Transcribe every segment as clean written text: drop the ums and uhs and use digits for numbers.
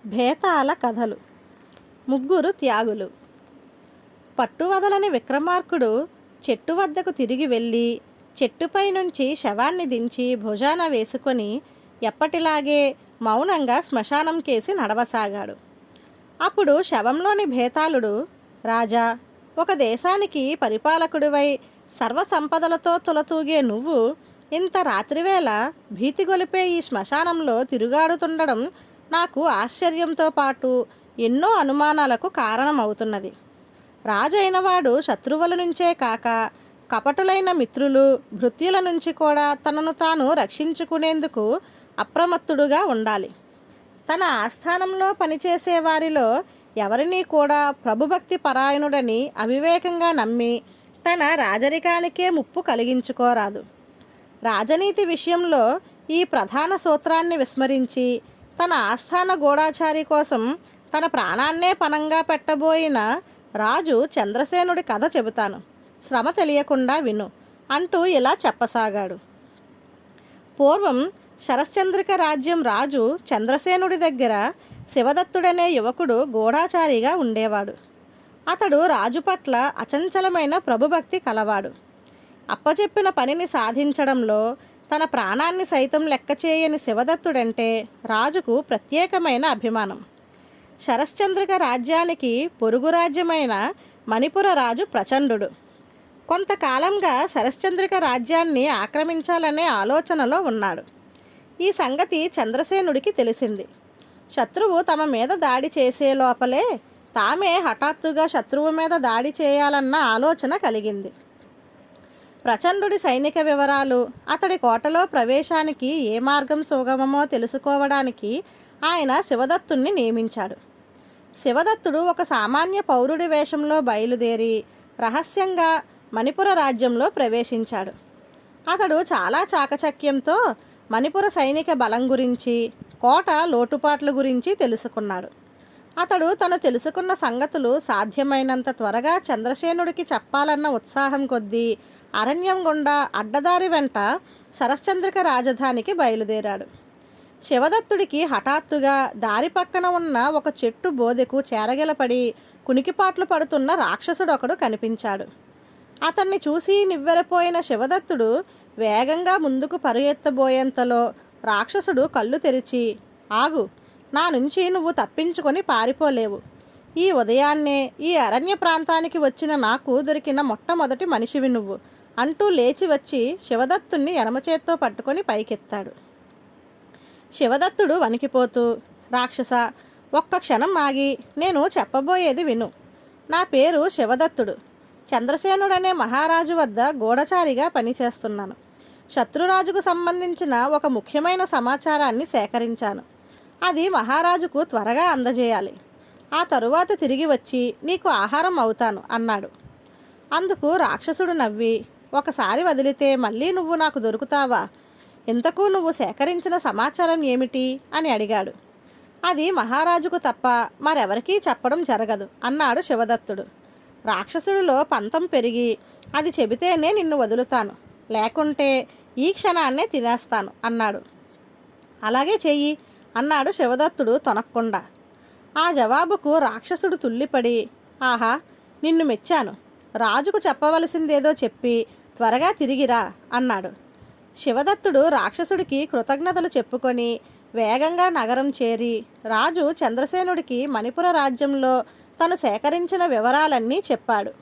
భేతాల కథలు. ముగ్గురు త్యాగులు. పట్టువదలని విక్రమార్కుడు చెట్టు వద్దకు తిరిగి వెళ్ళి చెట్టుపై నుంచి శవాన్ని దించి భుజాన వేసుకొని ఎప్పటిలాగే మౌనంగా శ్మశానం కేసి నడవసాగాడు. అప్పుడు శవంలోని భేతాళుడు, రాజా, ఒక దేశానికి పరిపాలకుడివై సర్వసంపదలతో తులతూగే నువ్వు ఇంత రాత్రివేళ భీతిగొలిపే ఈ శ్మశానంలో తిరుగాడుతుండడం నాకు ఆశ్చర్యంతో పాటు ఎన్నో అనుమానాలకు కారణమవుతున్నది. రాజైనవాడు శత్రువుల నుంచే కాక కపటులైన మిత్రులు, భృత్యుల నుంచి కూడా తనను తాను రక్షించుకునేందుకు అప్రమత్తుడుగా ఉండాలి. తన ఆస్థానంలో పనిచేసే వారిలో ఎవరినీ కూడా ప్రభుభక్తి పరాయణుడని అవివేకంగా నమ్మి తన రాజరికానికే ముప్పు కలిగించుకోరాదు. రాజనీతి విషయంలో ఈ ప్రధాన సూత్రాన్ని విస్మరించి తన ఆస్థాన గూఢాచారి కోసం తన ప్రాణాన్నే పణంగా పెట్టబోయిన రాజు చంద్రసేనుడి కథ చెబుతాను, శ్రమ తెలియకుండా విను అంటూ ఇలా చెప్పసాగాడు. పూర్వం శరశ్చంద్రిక రాజ్యం రాజు చంద్రసేనుడి దగ్గర శివదత్తుడనే యువకుడు గూఢాచారిగా ఉండేవాడు. అతడు రాజు పట్ల అచంచలమైన ప్రభుభక్తి కలవాడు. అప్పచెప్పిన పనిని సాధించడంలో తన ప్రాణాన్ని సైతం లెక్క చేయని శివదత్తుడంటే రాజుకు ప్రత్యేకమైన అభిమానం. శరశ్చంద్రిక రాజ్యానికి పొరుగు రాజ్యమైన మణిపుర రాజు ప్రచండుడు. కొంతకాలంగా శరశ్చంద్రిక రాజ్యాన్ని ఆక్రమించాలనే ఆలోచనలో ఉన్నాడు. ఈ సంగతి చంద్రసేనుడికి తెలిసింది. శత్రువు తమ మీద దాడి చేసే లోపలే తామే హఠాత్తుగా శత్రువు మీద దాడి చేయాలన్న ఆలోచన కలిగింది. ప్రచండుడి సైనిక వివరాలు, అతడి కోటలో ప్రవేశానికి ఏ మార్గం సుగమమో తెలుసుకోవడానికి ఆయన శివదత్తుణ్ణి నియమించాడు. శివదత్తుడు ఒక సామాన్య పౌరుడి వేషంలో బయలుదేరి రహస్యంగా మణిపుర రాజ్యంలో ప్రవేశించాడు. అతడు చాలా చాకచక్యంతో మణిపుర సైనిక బలం గురించి, కోట లోటుపాట్ల గురించి తెలుసుకున్నాడు. అతడు తను తెలుసుకున్న సంగతులు సాధ్యమైనంత త్వరగా చంద్రసేనుడికి చెప్పాలన్న ఉత్సాహం కొద్దీ అరణ్యం గుండా అడ్డదారి వెంట శరశ్చంద్రిక రాజధానికి బయలుదేరాడు. శివదత్తుడికి హఠాత్తుగా దారి పక్కన ఉన్న ఒక చెట్టు బోదెకు చేరగిలపడి కునికిపాట్లు పడుతున్న రాక్షసుడొకడు కనిపించాడు. అతన్ని చూసి నివ్వెరపోయిన శివదత్తుడు వేగంగా ముందుకు పరుగెత్తబోయేంతలో రాక్షసుడు కళ్ళు తెరిచి, ఆగు, నా నుంచి నువ్వు తప్పించుకొని పారిపోలేవు. ఈ ఉదయాన్నే ఈ అరణ్య ప్రాంతానికి వచ్చిన నాకు దొరికిన మొట్టమొదటి మనిషివి నువ్వు అంటూ లేచి వచ్చి శివదత్తుణ్ణి ఎడమచేత్తో పట్టుకొని పైకెత్తాడు. శివదత్తుడు వణికిపోతూ, రాక్షస, ఒక్క క్షణం ఆగి నేను చెప్పబోయేది విను. నా పేరు శివదత్తుడు. చంద్రసేనుడనే మహారాజు వద్ద గూఢచారిగా పనిచేస్తున్నాను. శత్రురాజుకు సంబంధించిన ఒక ముఖ్యమైన సమాచారాన్ని సేకరించాను. అది మహారాజుకు త్వరగా అందజేయాలి. ఆ తరువాత తిరిగి వచ్చి నీకు ఆహారం అవుతాను అన్నాడు. అందుకు రాక్షసుడు నవ్వి, ఒకసారి వదిలితే మళ్ళీ నువ్వు నాకు దొరుకుతావా? ఇంతకు నువ్వు సేకరించిన సమాచారం ఏమిటి అని అడిగాడు. అది మహారాజుకు తప్ప మరెవరికీ చెప్పడం జరగదు అన్నాడు శివదత్తుడు. రాక్షసుడిలో పంతం పెరిగి, అది చెబితేనే నిన్ను వదులుతాను, లేకుంటే ఈ క్షణాన్నే తినేస్తాను అన్నాడు. అలాగే చెయ్యి అన్నాడు శివదత్తుడు తొనక్కుండా. ఆ జవాబుకు రాక్షసుడు తుల్లిపడి, ఆహా, నిన్ను మెచ్చాను. రాజుకు చెప్పవలసిందేదో చెప్పి త్వరగా తిరిగిరా అన్నాడు. శివదత్తుడు రాక్షసుడికి కృతజ్ఞతలు చెప్పుకొని వేగంగా నగరం చేరి రాజు చంద్రసేనుడికి మణిపుర రాజ్యంలో తను సేకరించిన వివరాలన్నీ చెప్పాడు.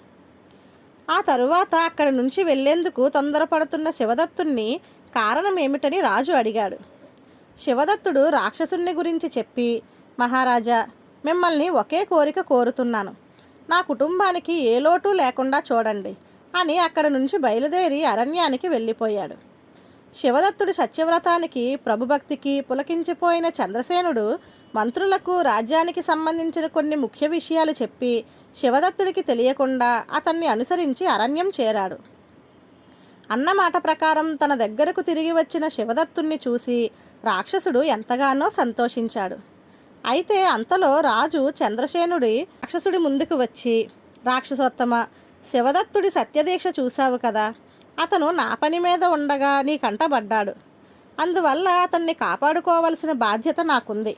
ఆ తరువాత అక్కడి నుంచి వెళ్లేందుకు తొందరపడుతున్న శివదత్తుణ్ణి కారణం ఏమిటని రాజు అడిగాడు. శివదత్తుడు రాక్షసుని గురించి చెప్పి, మహారాజా, మిమ్మల్ని ఒకే కోరిక కోరుతున్నాను. నా కుటుంబానికి ఏ లోటు లేకుండా చూడండి అని అక్కడి నుంచి బయలుదేరి అరణ్యానికి వెళ్ళిపోయాడు. శివదత్తుడి సత్యవ్రతానికి, ప్రభుభక్తికి పులకించిపోయిన చంద్రసేనుడు మంత్రులకు రాజ్యానికి సంబంధించిన కొన్ని ముఖ్య విషయాలు చెప్పి శివదత్తుడికి తెలియకుండా అతన్ని అనుసరించి అరణ్యం చేరాడు. అన్నమాట ప్రకారం తన దగ్గరకు తిరిగి వచ్చిన శివదత్తుణ్ణి చూసి రాక్షసుడు ఎంతగానో సంతోషించాడు. అయితే అంతలో రాజు చంద్రసేనుడి రాక్షసుడి ముందుకు వచ్చి, రాక్షసోత్తమ, శివదత్తుడి సత్యదీక్ష చూశావు కదా, అతను నా పని మీద ఉండగా నీ కంటబడ్డాడు. అందువల్ల అతన్ని కాపాడుకోవలసిన బాధ్యత నాకుంది.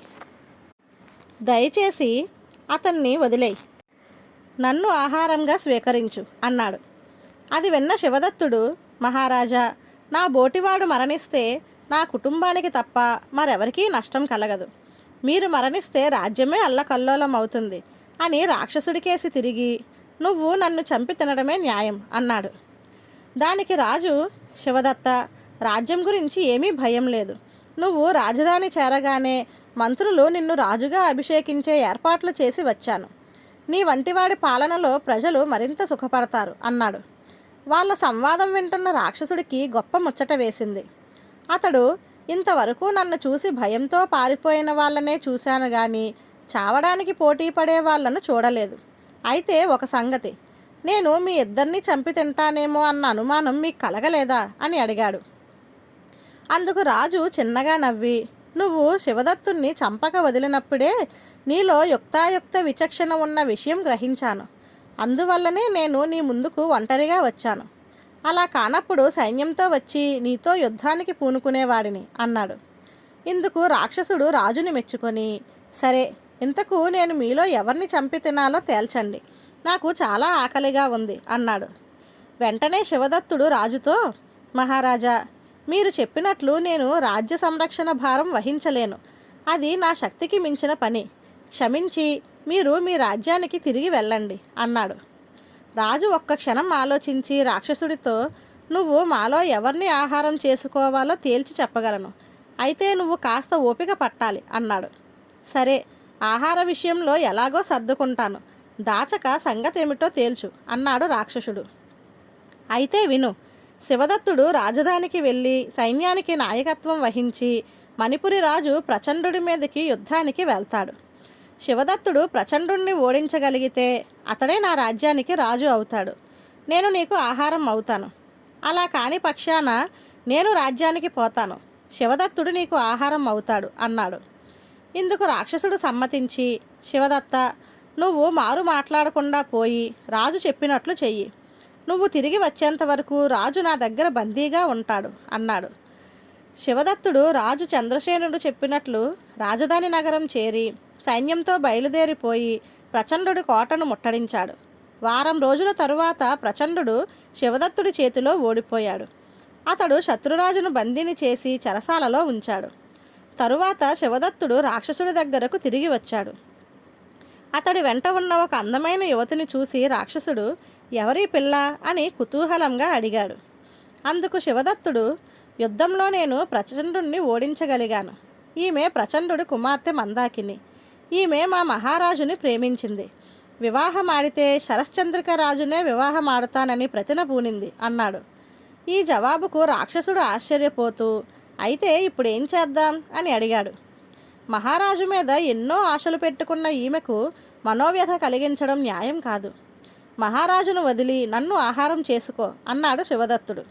దయచేసి అతన్ని వదిలేయి, నన్ను ఆహారంగా స్వీకరించు అన్నాడు. అది విన్న శివదత్తుడు, మహారాజా, నా బోటివాడు మరణిస్తే నా కుటుంబానికి తప్ప మరెవరికీ నష్టం కలగదు. మీరు మరణిస్తే రాజ్యమే అల్లకల్లోలం అవుతుంది అని రాక్షసుడికేసి తిరిగి, నువ్వు నన్ను చంపి తినడమే న్యాయం అన్నాడు. దానికి రాజు, శివదత్త, రాజ్యం గురించి ఏమీ భయం లేదు. నువ్వు రాజధాని చేరగానే మంత్రులు నిన్ను రాజుగా అభిషేకించే ఏర్పాట్లు చేసి వచ్చాను. నీ వంటివాడి పాలనలో ప్రజలు మరింత సుఖపడతారు అన్నాడు. వాళ్ళ సంవాదం వింటున్న రాక్షసుడికి గొప్ప ముచ్చట వేసింది. అతడు, ఇంతవరకు నన్ను చూసి భయంతో పారిపోయిన వాళ్ళనే చూశాను కానీ చావడానికి పోటీ పడే వాళ్ళను చూడలేదు. అయితే ఒక సంగతి, నేను మీ ఇద్దరిని చంపి తింటానేమో అన్న అనుమానం మీకు కలగలేదా అని అడిగాడు. అందుకు రాజు చిన్నగా నవ్వి, నువ్వు శివదత్తుణ్ణి చంపక వదిలినప్పుడే నీలో యుక్తాయుక్త విచక్షణ ఉన్న విషయం గ్రహించాను. అందువల్లనే నేను నీ ముందుకు ఒంటరిగా వచ్చాను. అలా కానప్పుడు సైన్యంతో వచ్చి నీతో యుద్ధానికి పూనుకునేవాడిని అన్నాడు. ఇందుకు రాక్షసుడు రాజుని మెచ్చుకొని, సరే, ఇంతకు నేను మీలో ఎవరిని చంపి తినాలో తేల్చండి, నాకు చాలా ఆకలిగా ఉంది అన్నాడు. వెంటనే శివదత్తుడు రాజుతో, మహారాజా, మీరు చెప్పినట్లు నేను రాజ్య సంరక్షణ భారం వహించలేను. అది నా శక్తికి మించిన పని. క్షమించి మీరు మీ రాజ్యానికి తిరిగి వెళ్ళండి అన్నాడు. రాజు ఒక్క క్షణం ఆలోచించి రాక్షసుడితో, నువ్వు మాలో ఎవరిని ఆహారం చేసుకోవాలో తేల్చి చెప్పగలను. అయితే నువ్వు కాస్త ఓపిక పట్టాలి అన్నాడు. సరే, ఆహార విషయంలో ఎలాగో సర్దుకుంటాను. దాచక సంగతేమిటో తేల్చు అన్నాడు రాక్షసుడు. అయితే విను. శివదత్తుడు రాజధానికి వెళ్ళి సైన్యానికి నాయకత్వం వహించి మణిపురి రాజు ప్రచండుడి మీదకి యుద్ధానికి వెళ్తాడు. శివదత్తుడు ప్రచండుణ్ణి ఓడించగలిగితే అతడే నా రాజ్యానికి రాజు అవుతాడు. నేను నీకు ఆహారం అవుతాను. అలా కాని పక్షాన నేను రాజ్యానికి పోతాను. శివదత్తుడు నీకు ఆహారం అవుతాడు అన్నాడు. ఇందుకు రాక్షసుడు సమ్మతించి, శివదత్త, నువ్వు మారు మాట్లాడకుండా పోయి రాజు చెప్పినట్లు చెయ్యి. నువ్వు తిరిగి వచ్చేంత వరకు రాజు నా దగ్గర బందీగా ఉంటాడు అన్నాడు. శివదత్తుడు రాజు చంద్రసేనుడు చెప్పినట్లు రాజధాని నగరం చేరి సైన్యంతో బయలుదేరిపోయి ప్రచండుడి కోటను ముట్టడించాడు. వారం రోజుల తరువాత ప్రచండుడు శివదత్తుడి చేతిలో ఓడిపోయాడు. అతడు శత్రురాజును బందీని చేసి చెరసాలలో ఉంచాడు. తరువాత శివదత్తుడు రాక్షసుడి దగ్గరకు తిరిగి వచ్చాడు. అతడి వెంట ఉన్న ఒక అందమైన యువతిని చూసి రాక్షసుడు, ఎవరీ పిల్ల అని కుతూహలంగా అడిగాడు. అందుకు శివదత్తుడు, యుద్ధంలో నేను ప్రచండుణ్ణి ఓడించగలిగాను. ఈమె ప్రచండుడి కుమార్తె మందాకిని. ఈమె మా మహారాజుని ప్రేమించింది. వివాహమాడితే శరశ్చంద్రిక రాజునే వివాహమాడుతానని ప్రతిన పూనింది అన్నాడు. ఈ జవాబుకు రాక్షసుడు ఆశ్చర్యపోతూ, అయితే ఇప్పుడేం చేద్దాం అని అడిగాడు. మహారాజు మీద ఎన్నో ఆశలు పెట్టుకున్న ఈమెకు మనోవ్యథ కలిగించడం న్యాయం కాదు. మహారాజును వదిలి నన్ను ఆహారం చేసుకో అన్నాడు శివదత్తుడు.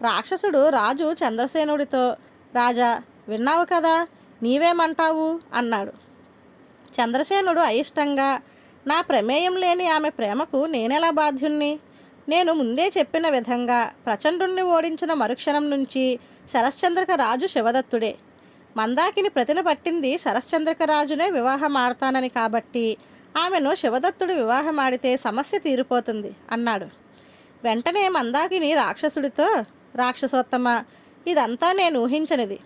రాక్షసుడు రాజు చంద్రసేనుడితో, రాజా, విన్నావు కదా, నీవేమంటావు అన్నాడు. చంద్రసేనుడు అయిష్టంగా, నా ప్రమేయం లేని ఆమె ప్రేమకు నేనెలా బాధ్యుణ్ణి? నేను ముందే చెప్పిన విధంగా ప్రచండుణ్ణి ఓడించిన మరుక్షణం నుంచి శరశ్చంద్రిక రాజు శివదత్తుడే. మందాకిని ప్రతిన పట్టింది శరశ్చంద్రిక రాజునే వివాహం ఆడతానని కాబట్టి ఆమెను శివదత్తుడు వివాహమాడితే సమస్య తీరిపోతుంది అన్నాడు. వెంటనే మందాకిని రాక్షసుడితో, రాక్షసోత్తమ, ఇదంతా నేను ఊహించనిది.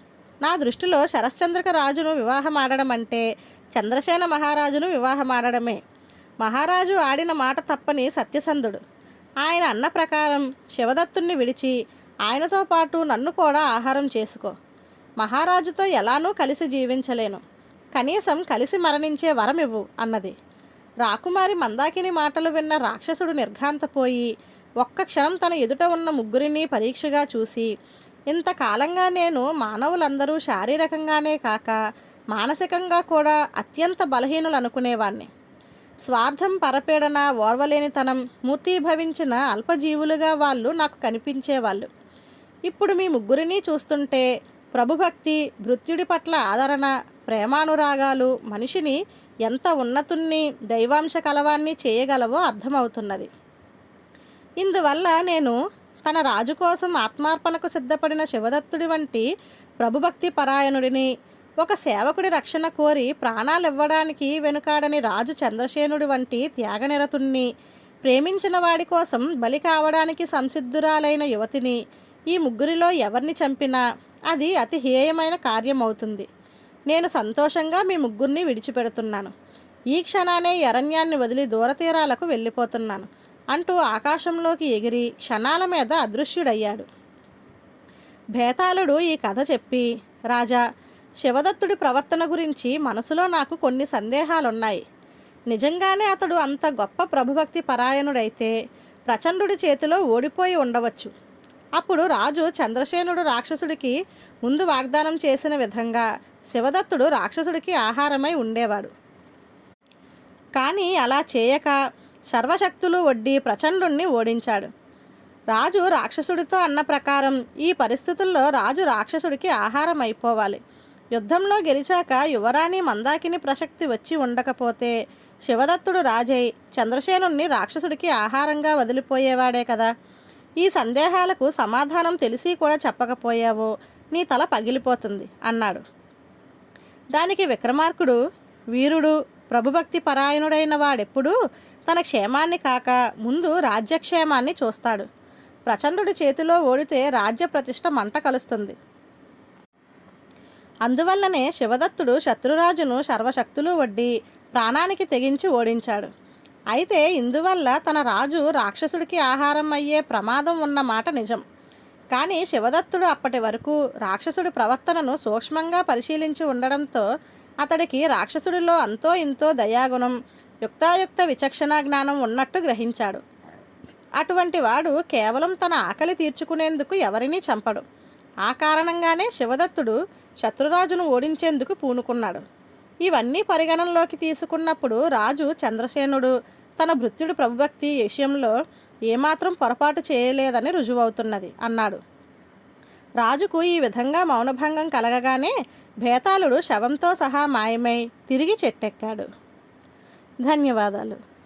నా దృష్టిలో శరశ్చంద్రిక రాజును వివాహమాడడం అంటే చంద్రసేన మహారాజును వివాహమాడడమే. మహారాజు ఆడిన మాట తప్పని సత్యసంధుడు. ఆయన అన్న ప్రకారం శివదత్తుణ్ణి విడిచి ఆయనతో పాటు నన్ను కూడా ఆహారం చేసుకో. మహారాజుతో ఎలానూ కలిసి జీవించలేను. కనీసం కలిసి మరణించే వరం ఇవ్వు అన్నది. రాకుమారి మందాకిని మాటలు విన్న రాక్షసుడు నిర్ఘాంతపోయి ఒక్క క్షణం తన ఎదుట ఉన్న ముగ్గురిని పరీక్షగా చూసి, ఇంతకాలంగా నేను మానవులందరూ శారీరకంగానే కాక మానసికంగా కూడా అత్యంత బలహీనులు అనుకునేవాణ్ణి. స్వార్థం, పరపీడన, ఓర్వలేనితనం మూర్తీభవించిన అల్పజీవులుగా వాళ్ళు నాకు కనిపించేవాళ్ళు. ఇప్పుడు మీ ముగ్గురిని చూస్తుంటే ప్రభుభక్తి, భృత్యుడి పట్ల ఆదరణ, ప్రేమానురాగాలు మనిషిని ఎంత ఉన్నతుణ్ణి, దైవాంశ కలవాన్ని చేయగలవో అర్థమవుతున్నది. ఇందువల్ల నేను తన రాజు కోసం ఆత్మార్పణకు సిద్ధపడిన శివదత్తుడి వంటి ప్రభుభక్తి పరాయణుడిని, ఒక సేవకుడి రక్షణ కోరి ప్రాణాలివ్వడానికి వెనుకాడని రాజు చంద్రసేనుడి వంటి త్యాగనిరతుణ్ణి, ప్రేమించిన వాడి కోసం బలి కావడానికి సంసిద్ధురాలైన యువతిని, ఈ ముగ్గురిలో ఎవరిని చంపినా అది అతి హేయమైన కార్యమవుతుంది. నేను సంతోషంగా మీ ముగ్గురిని విడిచిపెడుతున్నాను. ఈ క్షణానే ఈ అరణ్యాన్ని వదిలి దూరతీరాలకు వెళ్ళిపోతున్నాను అంటూ ఆకాశంలోకి ఎగిరి క్షణాల మీద అదృశ్యుడయ్యాడు. భేతాళుడు ఈ కథ చెప్పి, రాజా, శివదత్తుడి ప్రవర్తన గురించి మనసులో నాకు కొన్ని సందేహాలున్నాయి. నిజంగానే అతడు అంత గొప్ప ప్రభుభక్తి పరాయణుడైతే ప్రచండుడి చేతిలో ఓడిపోయి ఉండవచ్చు. అప్పుడు రాజు చంద్రసేనుడు రాక్షసుడికి ముందు వాగ్దానం చేసిన విధంగా శివదత్తుడు రాక్షసుడికి ఆహారమై ఉండేవాడు. కానీ అలా చేయక సర్వశక్తులు ఒడ్డి ప్రచండుణ్ణి ఓడించాడు. రాజు రాక్షసుడితో అన్న ప్రకారం ఈ పరిస్థితుల్లో రాజు రాక్షసుడికి ఆహారం అయిపోవాలి. యుద్ధంలో గెలిచాక యువరాణి మందాకిని ప్రసక్తి వచ్చి ఉండకపోతే శివదత్తుడు రాజై చంద్రసేనుణ్ణి రాక్షసుడికి ఆహారంగా వదిలిపోయేవాడే కదా. ఈ సందేహాలకు సమాధానం తెలిసి కూడా చెప్పకపోయావో నీ తల పగిలిపోతుంది అన్నాడు. దానికి విక్రమార్కుడు, వీరుడు ప్రభుభక్తి పరాయణుడైన వాడెప్పుడూ తన క్షేమాన్ని కాక ముందు రాజ్యక్షేమాన్ని చూస్తాడు. ప్రచండుడి చేతిలో ఓడితే రాజ్య ప్రతిష్ట మంట కలుస్తుంది. అందువల్లనే శివదత్తుడు శత్రురాజును సర్వశక్తులు ఒడ్డి ప్రాణానికి తెగించి ఓడించాడు. అయితే ఇందువల్ల తన రాజు రాక్షసుడికి ఆహారం అయ్యే ప్రమాదం ఉన్న మాట నిజం. కానీ శివదత్తుడు అప్పటి వరకు రాక్షసుడి ప్రవర్తనను సూక్ష్మంగా పరిశీలించి ఉండడంతో అతడికి రాక్షసుడిలో అంతో ఇంతో దయాగుణం, యుక్తాయుక్త విచక్షణ జ్ఞానం ఉన్నట్టు గ్రహించాడు. అటువంటి వాడు కేవలం తన ఆకలి తీర్చుకునేందుకు ఎవరినీ చంపడు. ఆ కారణంగానే శివదత్తుడు శత్రురాజును ఓడించేందుకు పూనుకున్నాడు. ఇవన్నీ పరిగణనలోకి తీసుకున్నప్పుడు రాజు చంద్రసేనుడు తన భృత్యుడి ప్రభుభక్తి విషయంలో ఏమాత్రం పొరపాటు చేయలేదని రుజువవుతున్నది అన్నాడు. రాజుకు ఈ విధంగా మౌనభంగం కలగగానే భేతాళుడు శవంతో సహా మాయమై తిరిగి చెట్టెక్కాడు. ధన్యవాదాలు.